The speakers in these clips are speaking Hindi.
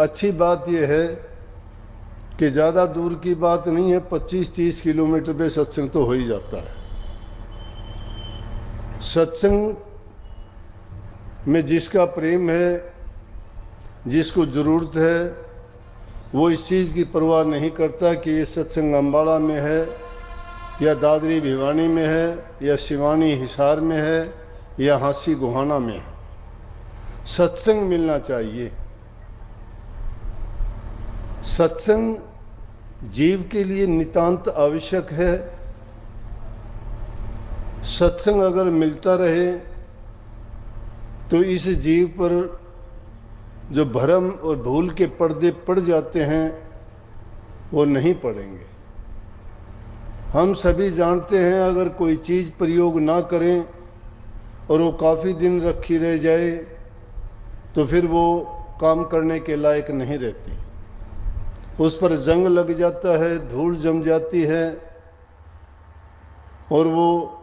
अच्छी बात यह है कि ज़्यादा दूर की बात नहीं है, 25-30 किलोमीटर पे सत्संग तो हो ही जाता है। सत्संग में जिसका प्रेम है, जिसको ज़रूरत है, वो इस चीज़ की परवाह नहीं करता कि ये सत्संग अम्बाड़ा में है या दादरी भिवानी में है या शिवानी हिसार में है या हांसी गोहाना में है। सत्संग मिलना चाहिए। सत्संग जीव के लिए नितांत आवश्यक है। सत्संग अगर मिलता रहे तो इस जीव पर जो भ्रम और भूल के पर्दे पड़ जाते हैं वो नहीं पड़ेंगे। हम सभी जानते हैं अगर कोई चीज़ प्रयोग ना करें और वो काफ़ी दिन रखी रह जाए तो फिर वो काम करने के लायक नहीं रहती। उस पर जंग लग जाता है, धूल जम जाती है और वो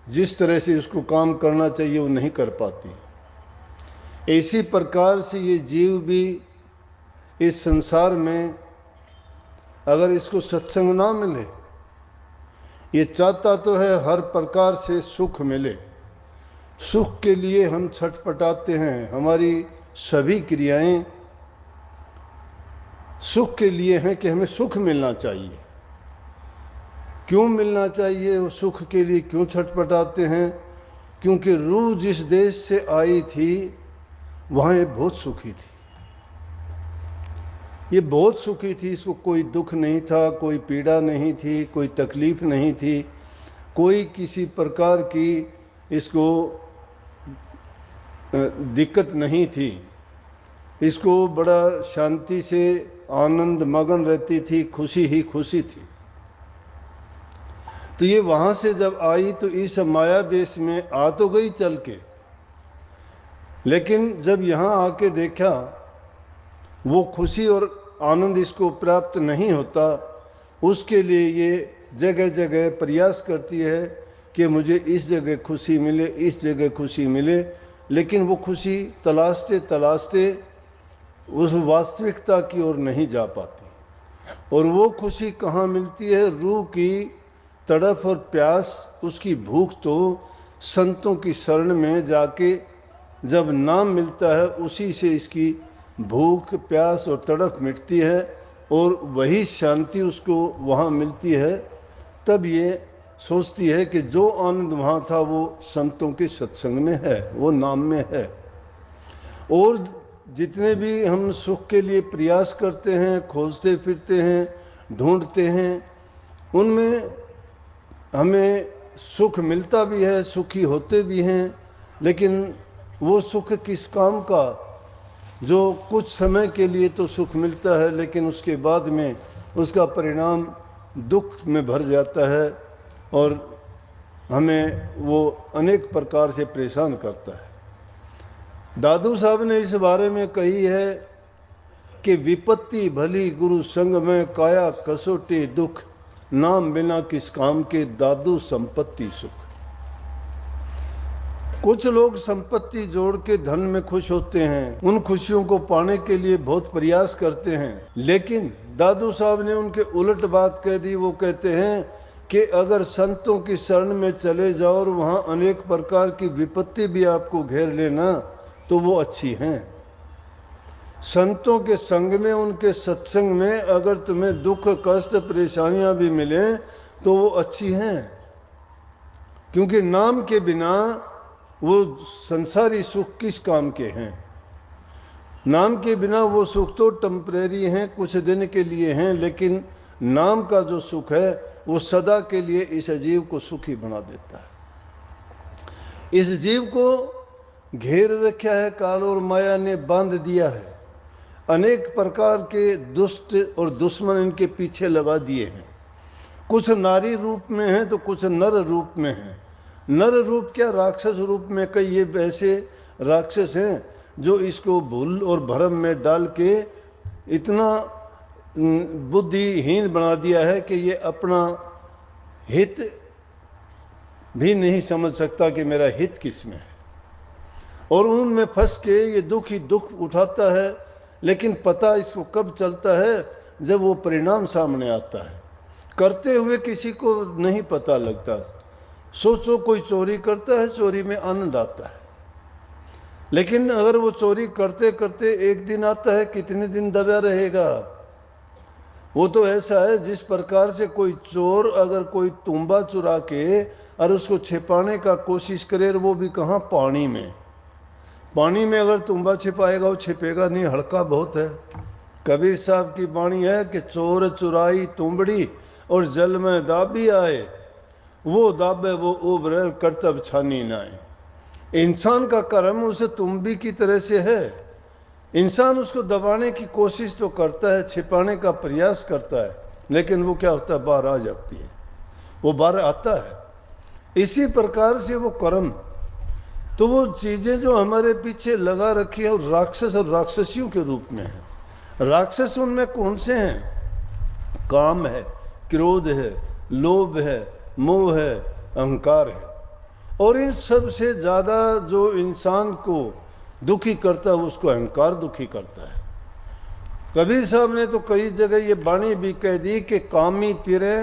जिस तरह से उसको काम करना चाहिए वो नहीं कर पाती। इसी प्रकार से ये जीव भी इस संसार में अगर इसको सत्संग ना मिले, ये चाहता तो है हर प्रकार से सुख मिले। सुख के लिए हम छटपटाते हैं। हमारी सभी क्रियाएं सुख के लिए हैं कि हमें सुख मिलना चाहिए। क्यों मिलना चाहिए? वो सुख के लिए क्यों छटपटाते हैं? क्योंकि रूह जिस देश से आई थी वहाँ ये बहुत सुखी थी। ये बहुत सुखी थी, इसको कोई दुख नहीं था, कोई पीड़ा नहीं थी, कोई तकलीफ नहीं थी, कोई किसी प्रकार की इसको दिक्कत नहीं थी। इसको बड़ा शांति से आनंद मगन रहती थी, खुशी ही खुशी थी। तो ये वहाँ से जब आई तो इस माया देश में आ तो गई चल के, लेकिन जब यहाँ आके देखा वो खुशी और आनंद इसको प्राप्त नहीं होता, उसके लिए ये जगह जगह प्रयास करती है कि मुझे इस जगह खुशी मिले, इस जगह खुशी मिले। लेकिन वो खुशी तलाशते तलाशते उस वास्तविकता की ओर नहीं जा पाती। और वो खुशी कहाँ मिलती है? रूह की तड़प और प्यास, उसकी भूख तो संतों की शरण में जाके जब नाम मिलता है उसी से इसकी भूख प्यास और तड़प मिटती है और वही शांति उसको वहाँ मिलती है। तब ये सोचती है कि जो आनंद वहाँ था वो संतों के सत्संग में है, वो नाम में है। और जितने भी हम सुख के लिए प्रयास करते हैं, खोजते फिरते हैं, ढूंढते हैं, उनमें हमें सुख मिलता भी है, सुखी होते भी हैं, लेकिन वो सुख किस काम का? जो कुछ समय के लिए तो सुख मिलता है लेकिन उसके बाद में उसका परिणाम दुख में भर जाता है और हमें वो अनेक प्रकार से परेशान करता है। दादू साहब ने इस बारे में कही है कि विपत्ति भली गुरु संग में, काया कसोटी दुख, नाम बिना किस काम के, दादू संपत्ति सुख। कुछ लोग संपत्ति जोड़ के धन में खुश होते हैं, उन खुशियों को पाने के लिए बहुत प्रयास करते हैं, लेकिन दादू साहब ने उनके उलट बात कह दी। वो कहते हैं कि अगर संतों की शरण में चले जाओ और वहाँ अनेक प्रकार की विपत्ति भी आपको घेर लेना तो वो अच्छी हैं। संतों के संग में, उनके सत्संग में अगर तुम्हें दुख कष्ट परेशानियां भी मिले तो वो अच्छी हैं, क्योंकि नाम के बिना वो संसारी सुख किस काम के हैं? नाम के बिना वो सुख तो टेम्परेरी हैं, कुछ दिन के लिए हैं, लेकिन नाम का जो सुख है वो सदा के लिए इस जीव को सुखी बना देता है। इस जीव को घेर रखा है काल और माया ने, बांध दिया है। अनेक प्रकार के दुष्ट और दुश्मन इनके पीछे लगा दिए हैं। कुछ नारी रूप में हैं तो कुछ नर रूप में हैं। नर रूप क्या, राक्षस रूप में कई ये ऐसे राक्षस हैं जो इसको भूल और भ्रम में डाल के इतना बुद्धिहीन बना दिया है कि ये अपना हित भी नहीं समझ सकता कि मेरा हित किस में है, और उनमें फंस के ये दुख ही दुख उठाता है। लेकिन पता इसको कब चलता है, जब वो परिणाम सामने आता है। करते हुए किसी को नहीं पता लगता। सोचो कोई चोरी करता है, चोरी में आनंद आता है, लेकिन अगर वो चोरी करते करते एक दिन आता है, कितने दिन दबा रहेगा। वो तो ऐसा है जिस प्रकार से कोई चोर अगर कोई तुम्बा चुरा के और उसको छिपाने का कोशिश करे, वो भी कहाँ, पानी में। पानी में अगर तुम्बा छिपाएगा वो छिपेगा नहीं, हल्का बहुत है। कबीर साहब की वाणी है कि चोर चुराई तुंबड़ी और जल में दाबी आए, वो दाबे वो उबरे करतब छानी नाए। इंसान का कर्म उसे तुम्बी की तरह से है। इंसान उसको दबाने की कोशिश तो करता है, छिपाने का प्रयास करता है, लेकिन वो क्या होता है, बाहर आ जाती है, वो बाहर आता है। इसी प्रकार से वो कर्म, तो वो चीजें जो हमारे पीछे लगा रखी है, वो राक्षस और राक्षसियों के रूप में है। राक्षस उनमें कौन से हैं? काम है, क्रोध है, लोभ है, मोह है, अहंकार है। और इन सब से ज्यादा जो इंसान को दुखी करता है, उसको अहंकार दुखी करता है। कबीर साहब ने तो कई जगह ये वाणी भी कह दी कि कामी तेरे,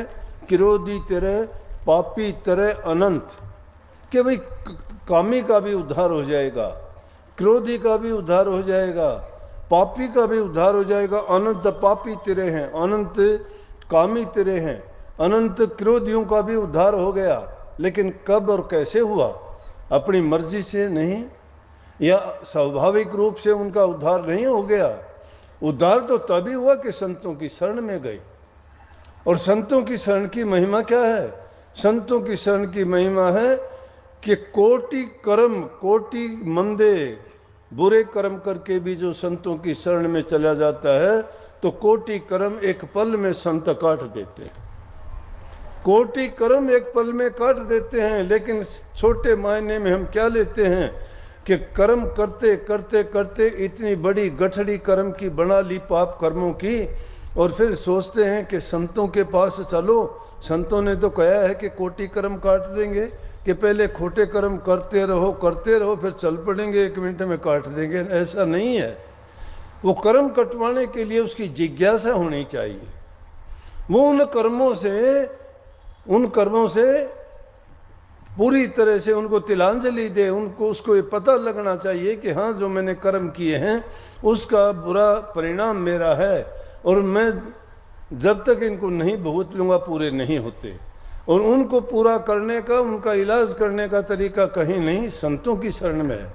क्रोधी तेरे, पापी तेरे अनंत। कि भाई कामी का भी उद्धार हो जाएगा, क्रोधी का भी उद्धार हो जाएगा, पापी का भी उद्धार हो जाएगा। अनंत पापी तेरे हैं, अनंत कामी तेरे हैं, अनंत क्रोधियों का भी उद्धार हो गया। लेकिन कब और कैसे हुआ? अपनी मर्जी से नहीं, या स्वाभाविक रूप से उनका उद्धार नहीं हो गया। उद्धार तो तभी हुआ कि संतों की शरण में गए। और संतों की शरण की महिमा क्या है? संतों की शरण की महिमा है कि कोटि कर्म, कोटि मंदे बुरे कर्म करके भी जो संतों की शरण में चला जाता है, तो कोटि कर्म एक पल में संत काट देते हैं। कोटि कर्म एक पल में काट देते हैं। लेकिन छोटे मायने में हम क्या लेते हैं कि कर्म करते करते करते इतनी बड़ी गठड़ी कर्म की बना ली, पाप कर्मों की, और फिर सोचते हैं कि संतों के पास चलो। संतों ने तो कहा है कि कोटि कर्म काट देंगे, कि पहले खोटे कर्म करते रहो, फिर चल पड़ेंगे, 1 मिनट में काट देंगे। ऐसा नहीं है। वो कर्म कटवाने के लिए उसकी जिज्ञासा होनी चाहिए। वो उन कर्मों से पूरी तरह से उनको तिलांजलि दे। उनको उसको ये पता लगना चाहिए कि हाँ, जो मैंने कर्म किए हैं उसका बुरा परिणाम मेरा है, और मैं जब तक इनको नहीं भुगत लूँगा पूरे नहीं होते। और उनको पूरा करने का, उनका इलाज करने का तरीका कहीं नहीं, संतों की शरण में है।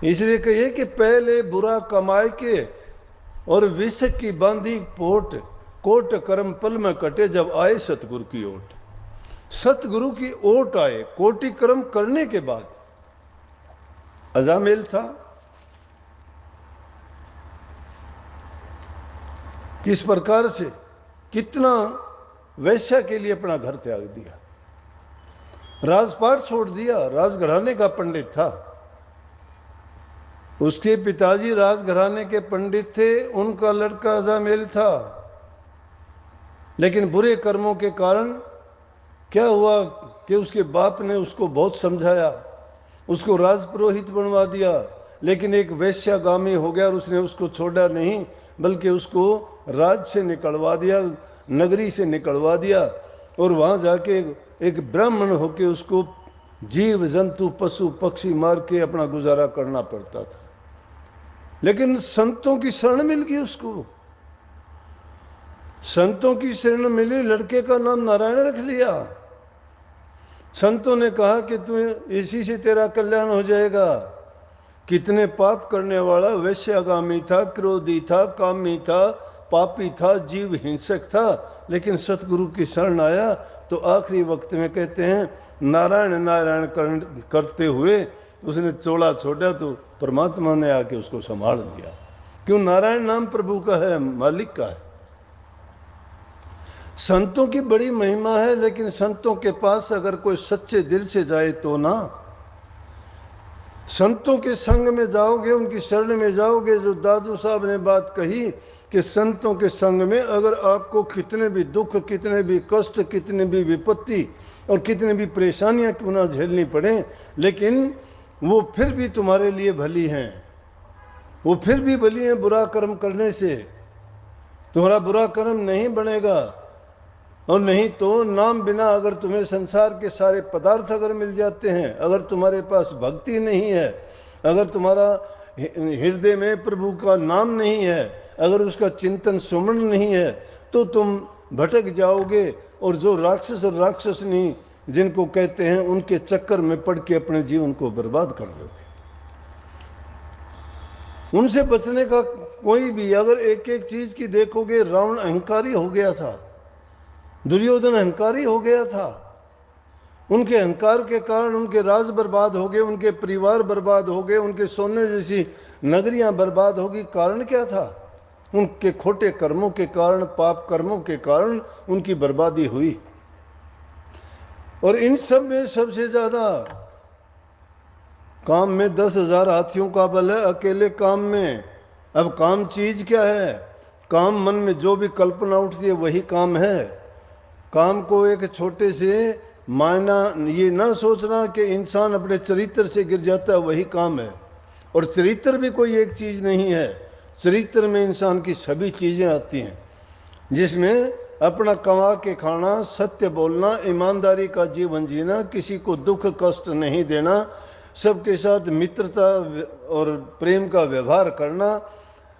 इसलिए कहिए कि पहले बुरा कमाए के और विष की बांधी पोट, कोट कर्म पल में कटे जब आए सतगुरु की ओट। सतगुरु की ओट आए कोटि कर्म करने के बाद। अजामेल था, किस प्रकार से, कितना वैश्या के लिए अपना घर त्याग दिया, राजपाट छोड़ दिया। राजघराने का पंडित था, उसके पिताजी राजघराने के पंडित थे, उनका लड़का अजामेल था। लेकिन बुरे कर्मों के कारण क्या हुआ कि उसके बाप ने उसको बहुत समझाया, उसको राजपुरोहित बनवा दिया, लेकिन एक वैश्यागामी हो गया और उसने उसको छोड़ा नहीं, बल्कि उसको राज से निकलवा दिया, नगरी से निकलवा दिया। और वहाँ जाके एक ब्राह्मण होके उसको जीव जंतु पशु पक्षी मार के अपना गुजारा करना पड़ता था। लेकिन संतों की शरण मिल गई उसको, संतों की शरण मिली, लड़के का नाम नारायण रख लिया। संतों ने कहा कि तू इसी से तेरा कल्याण हो जाएगा। कितने पाप करने वाला वैश्यागामी था, क्रोधी था, कामी था, पापी था, जीव हिंसक था, लेकिन सतगुरु की शरण आया तो आखिरी वक्त में कहते हैं नारायण नारायण करते हुए उसने चोला छोड़ा, तो परमात्मा ने आके उसको संभाल लिया। क्यों? नारायण नाम प्रभु का है, मालिक का है। संतों की बड़ी महिमा है, लेकिन संतों के पास अगर कोई सच्चे दिल से जाए तो ना, संतों के संग में जाओगे, उनकी शरण में जाओगे। जो दादू साहब ने बात कही कि संतों के संग में अगर आपको कितने भी दुख, कितने भी कष्ट, कितने भी विपत्ति और कितने भी परेशानियां क्यों ना झेलनी पड़े, लेकिन वो फिर भी तुम्हारे लिए भली हैं। वो फिर भी बली हैं बुरा कर्म करने से। तुम्हारा बुरा कर्म नहीं बनेगा, और नहीं तो नाम बिना अगर तुम्हें संसार के सारे पदार्थ अगर मिल जाते हैं, अगर तुम्हारे पास भक्ति नहीं है, अगर तुम्हारा हृदय में प्रभु का नाम नहीं है, अगर उसका चिंतन सुमरण नहीं है, तो तुम भटक जाओगे और जो राक्षस और राक्षसनी जिनको कहते हैं उनके चक्कर में पड़ के अपने जीवन को बर्बाद कर लोगे। उनसे बचने का कोई भी, अगर एक एक चीज की देखोगे, रावण अहंकारी हो गया था, दुर्योधन अहंकारी हो गया था, उनके अहंकार के कारण उनके राज बर्बाद हो गए, उनके परिवार बर्बाद हो गए, उनके सोने जैसी नगरियां बर्बाद होगी। कारण क्या था? उनके खोटे कर्मों के कारण, पाप कर्मों के कारण उनकी बर्बादी हुई। और इन सब में सबसे ज्यादा काम में 10,000 हाथियों का बल है अकेले काम में। अब काम चीज क्या है? काम मन में जो भी कल्पना उठती है वही काम है। काम को एक छोटे से मायना ये ना सोचना कि इंसान अपने चरित्र से गिर जाता है, वही काम है। और चरित्र भी कोई एक चीज नहीं है, चरित्र में इंसान की सभी चीजें आती हैं, जिसमें अपना कमा के खाना, सत्य बोलना, ईमानदारी का जीवन जीना, किसी को दुख कष्ट नहीं देना, सबके साथ मित्रता और प्रेम का व्यवहार करना,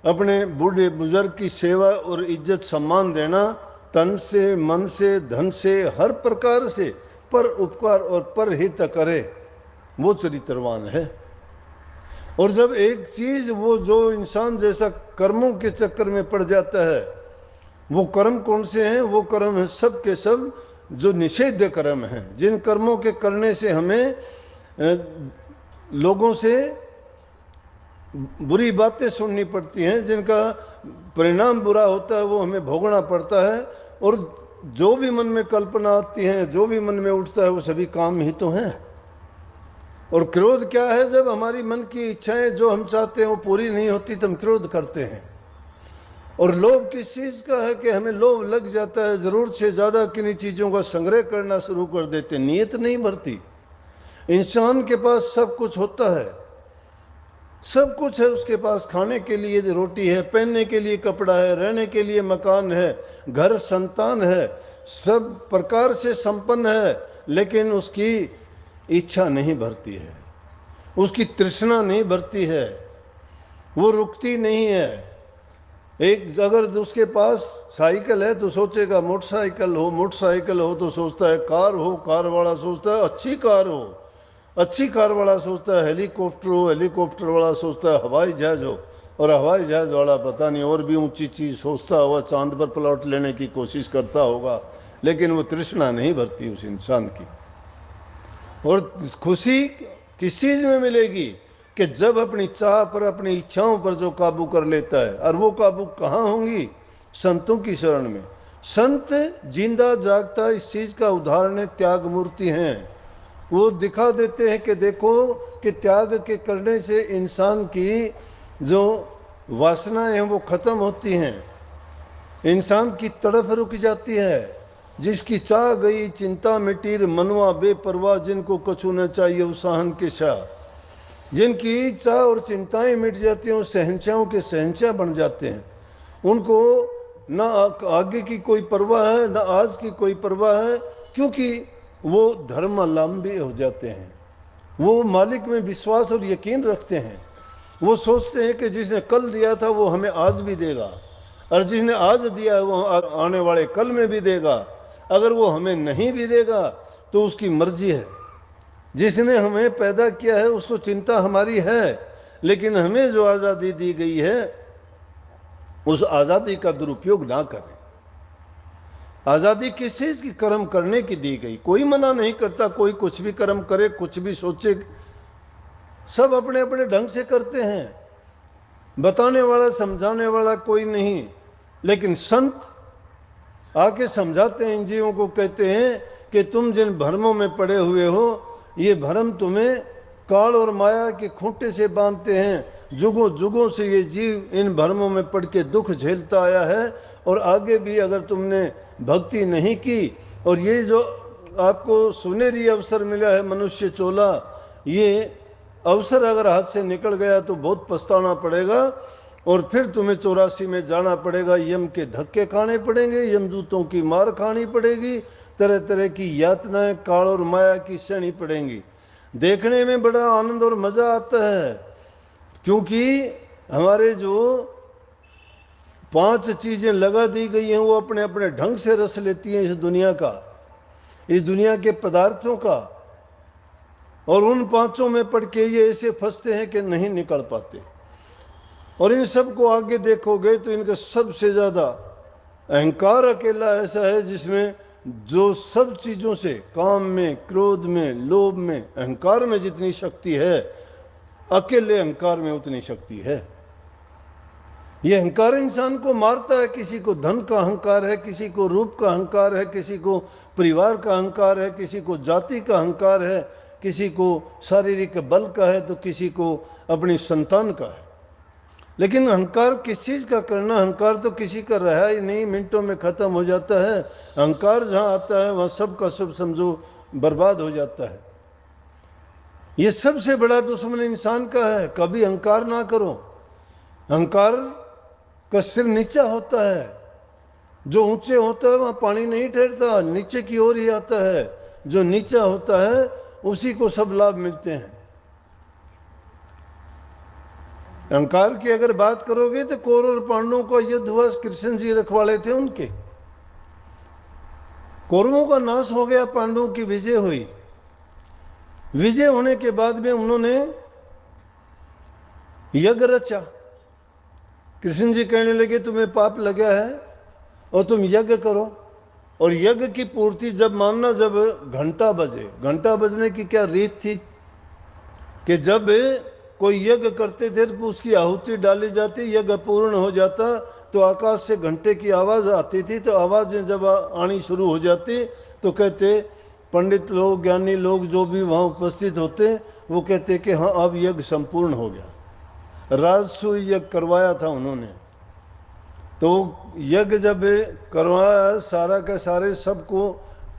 अपने बूढ़े बुजुर्ग की सेवा और इज्जत सम्मान देना, तन से, मन से, धन से, हर प्रकार से पर उपकार और पर हित करे, वो चरित्रवान है। और जब एक चीज वो जो इंसान जैसा कर्मों के चक्कर में पड़ जाता है, वो कर्म कौन से हैं? वो कर्म है सब के सब जो निषेध्य कर्म हैं, जिन कर्मों के करने से हमें लोगों से बुरी बातें सुननी पड़ती हैं, जिनका परिणाम बुरा होता है, वो हमें भोगना पड़ता है। और जो भी मन में कल्पना आती है, जो भी मन में उठता है, वो सभी काम ही तो हैं। और क्रोध क्या है? जब हमारी मन की इच्छाएं जो हम चाहते हैं वो पूरी नहीं होती तो हम क्रोध करते हैं। और लोभ किस चीज का है कि हमें लोभ लग जाता है, जरूरत से ज्यादा किन्हीं चीजों का संग्रह करना शुरू कर देते, नीयत नहीं भरती। इंसान के पास सब कुछ होता है, सब कुछ है उसके पास, खाने के लिए रोटी है, पहनने के लिए कपड़ा है, रहने के लिए मकान है, घर संतान है, सब प्रकार से संपन्न है, लेकिन उसकी इच्छा नहीं भरती है, उसकी तृष्णा नहीं भरती है, वो रुकती नहीं है। एक अगर उसके पास साइकिल है तो सोचेगा मोटरसाइकिल हो, मोटरसाइकिल हो तो सोचता है कार हो, कार वाला सोचता है अच्छी कार हो, अच्छी कार वाला सोचता है हेलीकॉप्टर हो, हेलीकॉप्टर वाला सोचता है हवाई जहाज हो, और हवाई जहाज वाला पता नहीं और भी ऊंची चीज सोचता होगा, चांद पर प्लॉट लेने की कोशिश करता होगा, लेकिन वो तृष्णा नहीं भरती उस इंसान की। और खुशी किस चीज में मिलेगी? कि जब अपनी चाह पर, अपनी इच्छाओं पर जो काबू कर लेता है। और वो काबू कहाँ होंगी? संतों की शरण में। संत जिंदा जागता इस चीज का उदाहरण है, त्याग मूर्ति हैं। वो दिखा देते हैं कि देखो कि त्याग के करने से इंसान की जो वासनाएं हैं वो खत्म होती हैं, इंसान की तड़प रुक जाती है। जिसकी चाह गई चिंता मिटीर, मनवा बेपरवाह जिनको कछु न चाहिए उसाहन के शाह। जिनकी चाह और चिंताएं मिट जाती हैं, वो शहंशाहों के शहंशाह बन जाते हैं। उनको ना आगे की कोई परवाह है, ना आज की कोई परवाह है, क्योंकि वो धर्मावलंबी हो जाते हैं। वो मालिक में विश्वास और यकीन रखते हैं। वो सोचते हैं कि जिसने कल दिया था वो हमें आज भी देगा, और जिसने आज दिया है वो आने वाले कल में भी देगा। अगर वो हमें नहीं भी देगा तो उसकी मर्जी है। जिसने हमें पैदा किया है उसको चिंता हमारी है, लेकिन हमें जो आज़ादी दी गई है उस आज़ादी का दुरुपयोग ना करें। आज़ादी किस चीज़ की? कर्म करने की दी गई। कोई मना नहीं करता, कोई कुछ भी कर्म करे, कुछ भी सोचे, सब अपने अपने ढंग से करते हैं। बताने वाला समझाने वाला कोई नहीं, लेकिन संत आके समझाते हैं इन जीवों को, कहते हैं कि तुम जिन भ्रमों में पड़े हुए हो, ये भ्रम तुम्हें काल और माया के खूंटे से बांधते हैं। जुगों जुगों से ये जीव इन भ्रमों में पड़ के दुख झेलता आया है, और आगे भी अगर तुमने भक्ति नहीं की, और ये जो आपको सुनहरी अवसर मिला है मनुष्य चोला, ये अवसर अगर हाथ से निकल गया तो बहुत पछताना पड़ेगा, और फिर तुम्हें 84 में जाना पड़ेगा, यम के धक्के खाने पड़ेंगे, यमदूतों की मार खानी पड़ेगी, तरह तरह की यातनाएं काल और माया की सहनी पड़ेंगी। देखने में बड़ा आनंद और मजा आता है, क्योंकि हमारे जो 5 चीजें लगा दी गई हैं वो अपने अपने ढंग से रस लेती हैं इस दुनिया का, इस दुनिया के पदार्थों का, और उन 5 में पड़ के ये ऐसे फंसते हैं कि नहीं निकल पाते। और इन सब को आगे देखोगे तो इनका सबसे ज्यादा अहंकार अकेला ऐसा है जिसमें जो सब चीजों से, काम में, क्रोध में, लोभ में, अहंकार में जितनी शक्ति है, अकेले अहंकार में उतनी शक्ति है। ये अहंकार इंसान को मारता है। किसी को धन का अहंकार है, किसी को रूप का अहंकार है, किसी को परिवार का अहंकार है, किसी को जाति का अहंकार है, किसी को शारीरिक बल का है, तो किसी को अपनी संतान का है। लेकिन अहंकार किस चीज का करना? अहंकार तो किसी का रहा ही नहीं, मिनटों में खत्म हो जाता है। अहंकार जहां आता है वहां सब का सब समझो बर्बाद हो जाता है। ये सबसे बड़ा दुश्मन इंसान का है। कभी अहंकार ना करो। अहंकार का सिर नीचा होता है, जो ऊंचे होता है वहां पानी नहीं ठहरता, नीचे की ओर ही आता है। जो नीचा होता है उसी को सब लाभ मिलते हैं। अहंकार की अगर बात करोगे तो कौरव और पांडवों का युद्ध हुआ, कृष्ण जी रखवाले थे उनके। कौरवों का नाश हो गया, पांडवों की विजय हुई। विजय होने के बाद में उन्होंने यज्ञ रचा। कृष्ण जी कहने लगे तुम्हें पाप लगा है और तुम यज्ञ करो। और यज्ञ की पूर्ति जब मानना, जब घंटा बजे, घंटा बजने की क्या रीत थी कि जब कोई यज्ञ करते थे तो उसकी आहुति डाली जाती, यज्ञ पूर्ण हो जाता तो आकाश से घंटे की आवाज आती थी। तो आवाजें जब आनी शुरू हो जाती तो कहते पंडित लोग, ज्ञानी लोग जो भी वहाँ उपस्थित होते, वो कहते कि हाँ अब यज्ञ संपूर्ण हो गया। राजसूय यज्ञ करवाया था उन्होंने। तो यज्ञ जब करवाया, सारा के सारे सबको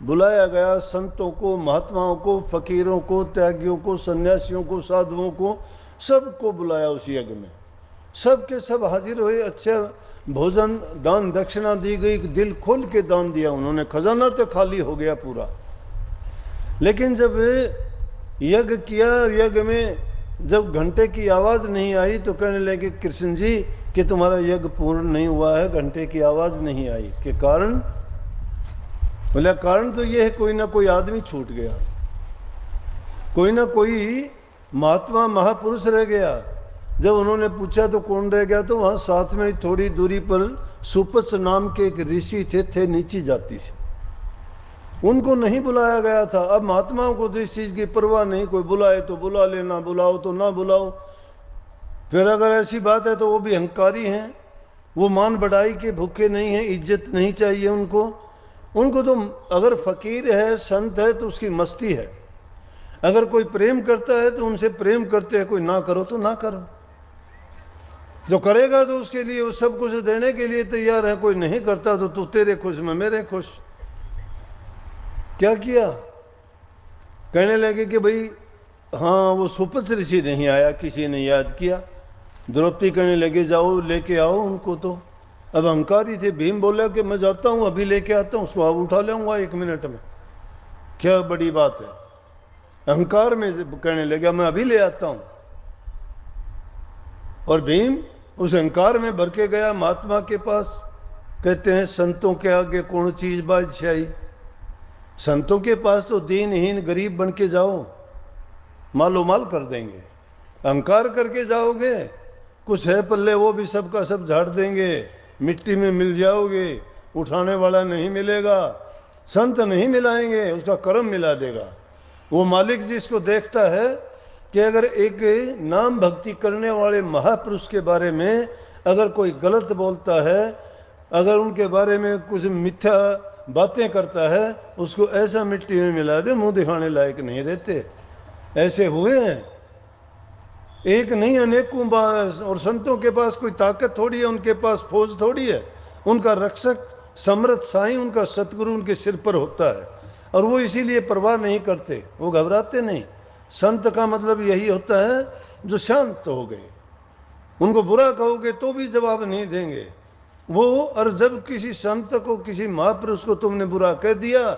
बुलाया गया, संतों को, महात्माओं को, फकीरों को, त्यागियों को, सन्यासियों को, साधुओं को, सबको बुलाया उस यज्ञ में। सब के सब हाजिर हुए। अच्छा भोजन, दान दक्षिणा दी गई, दिल खोल के दान दिया उन्होंने। खजाना तो खाली हो गया पूरा। लेकिन जब यज्ञ किया, यज्ञ में जब घंटे की आवाज नहीं आई तो कहने लगे कृष्ण जी कि तुम्हारा यज्ञ पूर्ण नहीं हुआ है, घंटे की आवाज नहीं आई। के कारण? बोला कारण तो यह है कोई ना कोई आदमी छूट गया, कोई ना कोई महात्मा महापुरुष रह गया। जब उन्होंने पूछा तो कौन रह गया, तो वहां साथ में थोड़ी दूरी पर सुपच नाम के एक ऋषि थे नीची जाति से, उनको नहीं बुलाया गया था। अब महात्माओं को तो इस चीज की परवाह नहीं, कोई बुलाए तो बुला लेना, बुलाओ तो ना बुलाओ। फिर अगर ऐसी बात है तो वो भी अहंकारी हैं, वो मान बढ़ाई के भूखे नहीं हैं, इज्जत नहीं चाहिए उनको। उनको तो अगर फकीर है, संत है तो उसकी मस्ती है। अगर कोई प्रेम करता है तो उनसे प्रेम करते हैं, कोई ना करो तो ना करो। जो करेगा तो उसके लिए वो सब कुछ देने के लिए तैयार है, कोई नहीं करता तो तू तेरे खुश मैं मेरे खुश। क्या किया? कहने लगे कि भाई हाँ वो सुपच ऋषि नहीं आया, किसी ने याद किया। द्रौपदी कहने लगे जाओ लेके आओ उनको। तो अब अहंकारी थे। भीम बोला कि मैं जाता हूँ, अभी लेके आता हूँ, उसको अब उठा लाऊंगा 1 मिनट में, क्या बड़ी बात है। अहंकार में कहने लगा मैं अभी ले आता हूँ। और भीम उस अहंकार में भर के गया महात्मा के पास। कहते हैं संतों के आगे कौन चीज बादशाही। संतों के पास तो दीनहीन गरीब बन के जाओ, मालो माल कर देंगे। अहंकार करके जाओगे, कुछ है पल्ले वो भी सबका सब झाड़ देंगे, मिट्टी में मिल जाओगे, उठाने वाला नहीं मिलेगा, संत नहीं मिलाएंगे, उसका कर्म मिला देगा। वो मालिक जिसको देखता है कि अगर एक नाम भक्ति करने वाले महापुरुष के बारे में अगर कोई गलत बोलता है, अगर उनके बारे में कुछ मिथ्या बातें करता है, उसको ऐसा मिट्टी में मिला दे, मुंह दिखाने लायक नहीं रहते। ऐसे हुए हैं, एक नहीं अनेकों बार। और संतों के पास कोई ताकत थोड़ी है, उनके पास फौज थोड़ी है। उनका रक्षक समर्थ साईं, उनका सतगुरु उनके सिर पर होता है, और वो इसीलिए परवाह नहीं करते, वो घबराते नहीं। संत का मतलब यही होता है जो शांत हो गए। उनको बुरा कहोगे तो भी जवाब नहीं देंगे वो। और जब किसी संत को, किसी महापुरुष को तुमने बुरा कह दिया